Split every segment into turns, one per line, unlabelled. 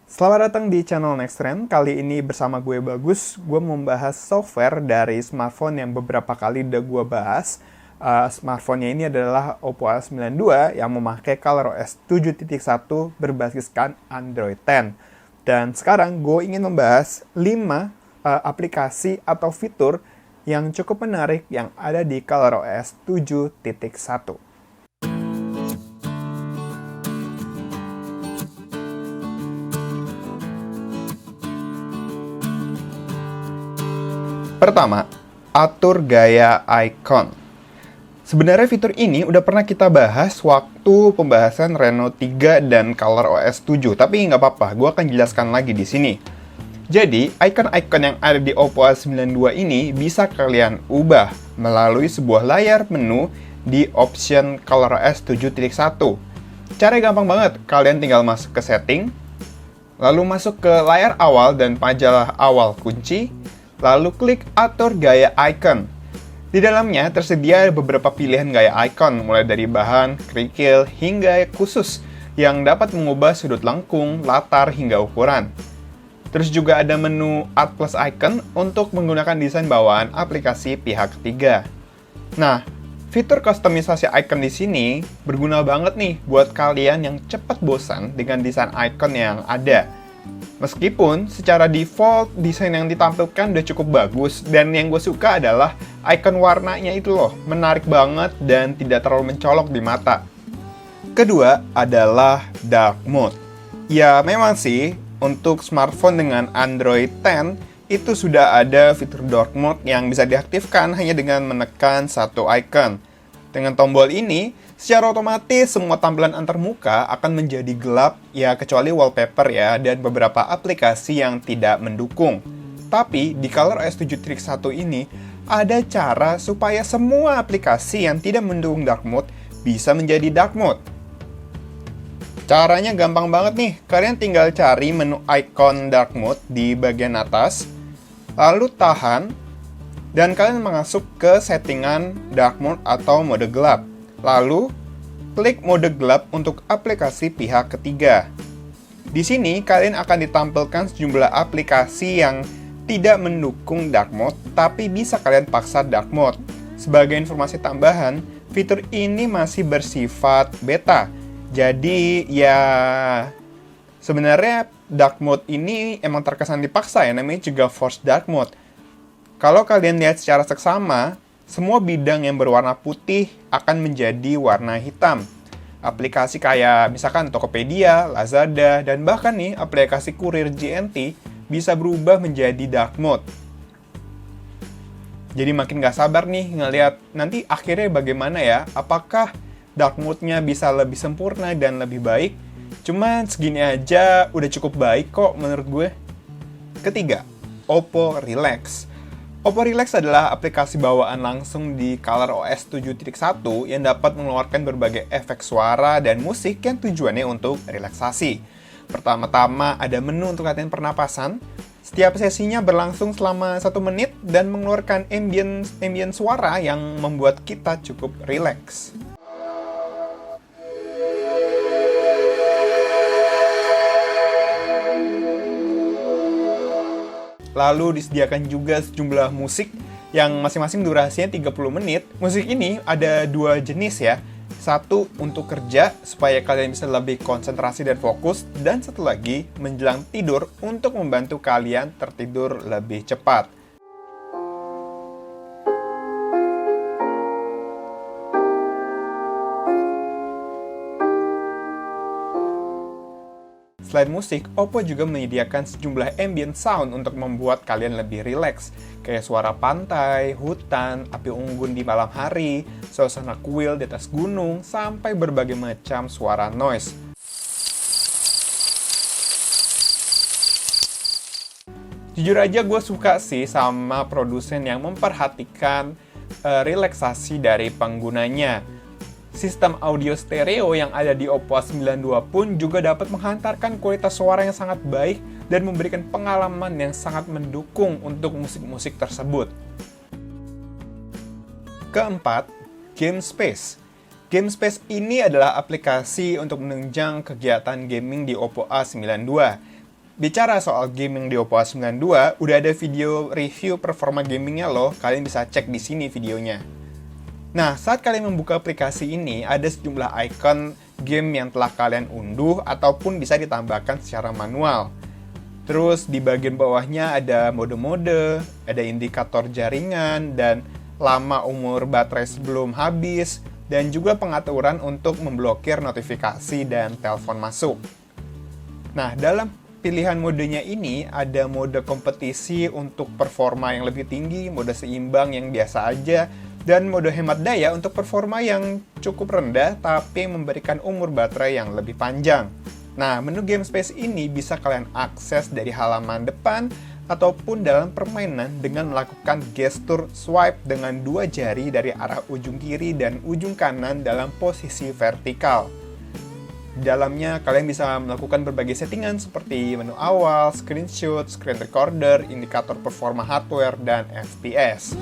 Selamat datang di channel Next Trend. Kali ini bersama gue Bagus, gue membahas software dari smartphone yang beberapa kali udah gue bahas. Smartphone-nya ini adalah Oppo A92 yang memakai ColorOS 7.1 berbasiskan Android 10. Dan sekarang gue ingin membahas 5 aplikasi atau fitur yang cukup menarik yang ada di ColorOS 7.1. Pertama, atur gaya icon. Sebenarnya fitur ini udah pernah kita bahas waktu pembahasan Reno 3 dan ColorOS 7, tapi nggak apa-apa, gue akan jelaskan lagi di sini. Jadi, icon-icon yang ada di Oppo A92 ini bisa kalian ubah melalui sebuah layar menu di option ColorOS 7.1. Caranya gampang banget, kalian tinggal masuk ke setting, lalu masuk ke layar awal dan majalah awal kunci, lalu klik atur gaya icon. Di dalamnya tersedia beberapa pilihan gaya icon, mulai dari bahan, kerikil, hingga khusus yang dapat mengubah sudut lengkung, latar, hingga ukuran. Terus juga ada menu Add Plus Icon untuk menggunakan desain bawaan aplikasi pihak ketiga. Nah, fitur kustomisasi icon di sini berguna banget nih buat kalian yang cepat bosan dengan desain icon yang ada. Meskipun secara default desain yang ditampilkan udah cukup bagus, dan yang gue suka adalah icon warnanya itu loh, menarik banget dan tidak terlalu mencolok di mata. Kedua adalah dark mode. Ya memang sih, untuk smartphone dengan Android 10 itu sudah ada fitur dark mode yang bisa diaktifkan hanya dengan menekan satu icon. Dengan tombol ini, secara otomatis semua tampilan antarmuka akan menjadi gelap, ya kecuali wallpaper ya, dan beberapa aplikasi yang tidak mendukung. Tapi di ColorOS 7.1 ini, ada cara supaya semua aplikasi yang tidak mendukung dark mode bisa menjadi dark mode. Caranya gampang banget nih, kalian tinggal cari menu icon dark mode di bagian atas, lalu tahan, dan kalian masuk ke settingan dark mode atau mode gelap. Lalu, klik mode gelap untuk aplikasi pihak ketiga. Di sini, kalian akan ditampilkan sejumlah aplikasi yang tidak mendukung dark mode, tapi bisa kalian paksa dark mode. Sebagai informasi tambahan, fitur ini masih bersifat beta. Jadi, ya sebenarnya dark mode ini emang terkesan dipaksa ya, namanya juga forced dark mode. Kalau kalian lihat secara seksama, semua bidang yang berwarna putih akan menjadi warna hitam. Aplikasi kayak misalkan Tokopedia, Lazada, dan bahkan nih aplikasi kurir JNT bisa berubah menjadi dark mode. Jadi makin gak sabar nih ngelihat nanti akhirnya bagaimana ya, apakah dark mode-nya bisa lebih sempurna dan lebih baik. Cuman segini aja udah cukup baik kok menurut gue. Ketiga, Oppo Relax. Oppo Relax adalah aplikasi bawaan langsung di ColorOS 7.1 yang dapat mengeluarkan berbagai efek suara dan musik yang tujuannya untuk relaksasi. Pertama-tama ada menu untuk latihan pernapasan. Setiap sesinya berlangsung selama 1 menit dan mengeluarkan ambient suara yang membuat kita cukup rileks. Lalu disediakan juga sejumlah musik yang masing-masing durasinya 30 menit. Musik ini ada 2 jenis ya. Satu untuk kerja, supaya kalian bisa lebih konsentrasi dan fokus. Dan satu lagi menjelang tidur untuk membantu kalian tertidur lebih cepat. Selain musik, Oppo juga menyediakan sejumlah ambient sound untuk membuat kalian lebih rileks, kayak suara pantai, hutan, api unggun di malam hari, suasana kuil di atas gunung, sampai berbagai macam suara noise. Jujur aja gue suka sih sama produsen yang memperhatikan relaksasi dari penggunanya. Sistem audio stereo yang ada di Oppo A92 pun juga dapat menghantarkan kualitas suara yang sangat baik dan memberikan pengalaman yang sangat mendukung untuk musik-musik tersebut. Keempat, GameSpace. GameSpace ini adalah aplikasi untuk menunjang kegiatan gaming di Oppo A92. Bicara soal gaming di Oppo A92, udah ada video review performa gamingnya loh, kalian bisa cek di sini videonya. Nah, saat kalian membuka aplikasi ini, ada sejumlah icon game yang telah kalian unduh ataupun bisa ditambahkan secara manual. Terus di bagian bawahnya ada mode-mode, ada indikator jaringan, dan lama umur baterai sebelum habis, dan juga pengaturan untuk memblokir notifikasi dan telepon masuk. Nah, dalam pilihan modenya ini ada mode kompetisi untuk performa yang lebih tinggi, mode seimbang yang biasa aja, dan mode hemat daya untuk performa yang cukup rendah tapi memberikan umur baterai yang lebih panjang. Nah, menu Game Space ini bisa kalian akses dari halaman depan ataupun dalam permainan dengan melakukan gestur swipe dengan 2 jari dari arah ujung kiri dan ujung kanan dalam posisi vertikal. Di dalamnya, kalian bisa melakukan berbagai settingan seperti menu awal, screenshot, screen recorder, indikator performa hardware, dan FPS.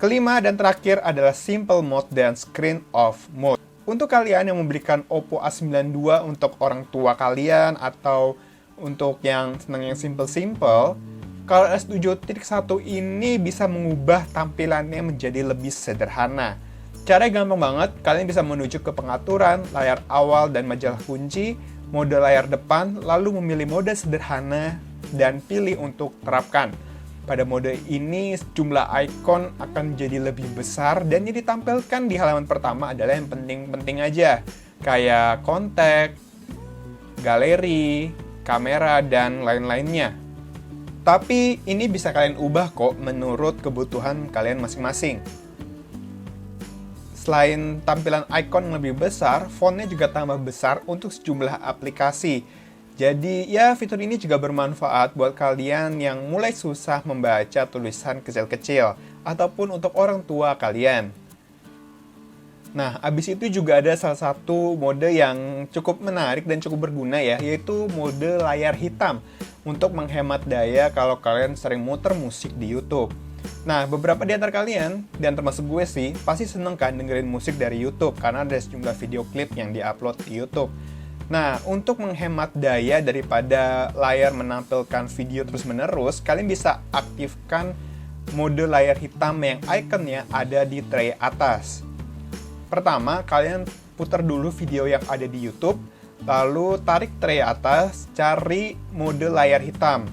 Kelima dan terakhir adalah Simple Mode dan Screen Off Mode. Untuk kalian yang membelikan Oppo A92 untuk orang tua kalian atau untuk yang senang yang simple-simple, kalau S7.1 ini bisa mengubah tampilannya menjadi lebih sederhana. Caranya gampang banget, kalian bisa menuju ke pengaturan, layar awal dan majalah kunci, mode layar depan, lalu memilih mode sederhana dan pilih untuk terapkan. Pada mode ini, jumlah icon akan jadi lebih besar dan yang ditampilkan di halaman pertama adalah yang penting-penting aja, kayak kontak, galeri, kamera, dan lain-lainnya. Tapi ini bisa kalian ubah kok menurut kebutuhan kalian masing-masing. Selain tampilan icon yang lebih besar, fontnya juga tambah besar untuk sejumlah aplikasi. Jadi ya fitur ini juga bermanfaat buat kalian yang mulai susah membaca tulisan kecil-kecil ataupun untuk orang tua kalian. Nah, abis itu juga ada salah satu mode yang cukup menarik dan cukup berguna ya, yaitu mode layar hitam untuk menghemat daya kalau kalian sering muter musik di YouTube. Nah, beberapa di antara kalian, dan termasuk gue sih, pasti seneng kan dengerin musik dari YouTube karena ada sejumlah video klip yang diupload di YouTube. Nah, untuk menghemat daya daripada layar menampilkan video terus-menerus, kalian bisa aktifkan mode layar hitam yang ikonnya ada di tray atas. Pertama, kalian putar dulu video yang ada di YouTube, lalu tarik tray atas, cari mode layar hitam.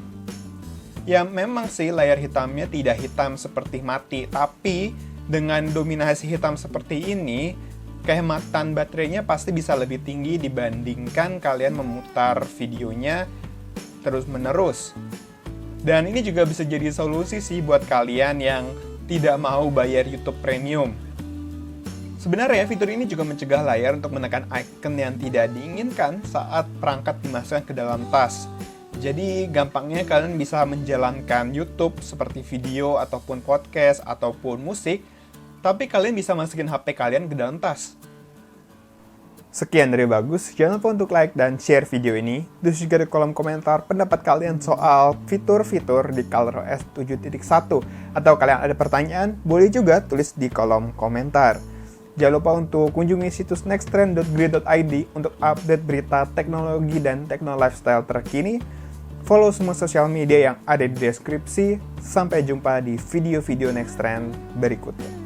Ya, memang sih layar hitamnya tidak hitam seperti mati, tapi dengan dominasi hitam seperti ini, kehematan baterainya pasti bisa lebih tinggi dibandingkan kalian memutar videonya terus-menerus. Dan ini juga bisa jadi solusi sih buat kalian yang tidak mau bayar YouTube Premium. Sebenarnya fitur ini juga mencegah layar untuk menekan icon yang tidak diinginkan saat perangkat dimasukkan ke dalam tas. Jadi gampangnya kalian bisa menjalankan YouTube seperti video ataupun podcast ataupun musik, tapi kalian bisa masukin HP kalian ke dalam tas. Sekian dari Bagus, jangan lupa untuk like dan share video ini. Terus juga di kolom komentar pendapat kalian soal fitur-fitur di ColorOS 7.1. Atau kalian ada pertanyaan, boleh juga tulis di kolom komentar. Jangan lupa untuk kunjungi situs nexttrend.grid.id untuk update berita teknologi dan techno-lifestyle terkini. Follow semua sosial media yang ada di deskripsi. Sampai jumpa di video-video Next Trend berikutnya.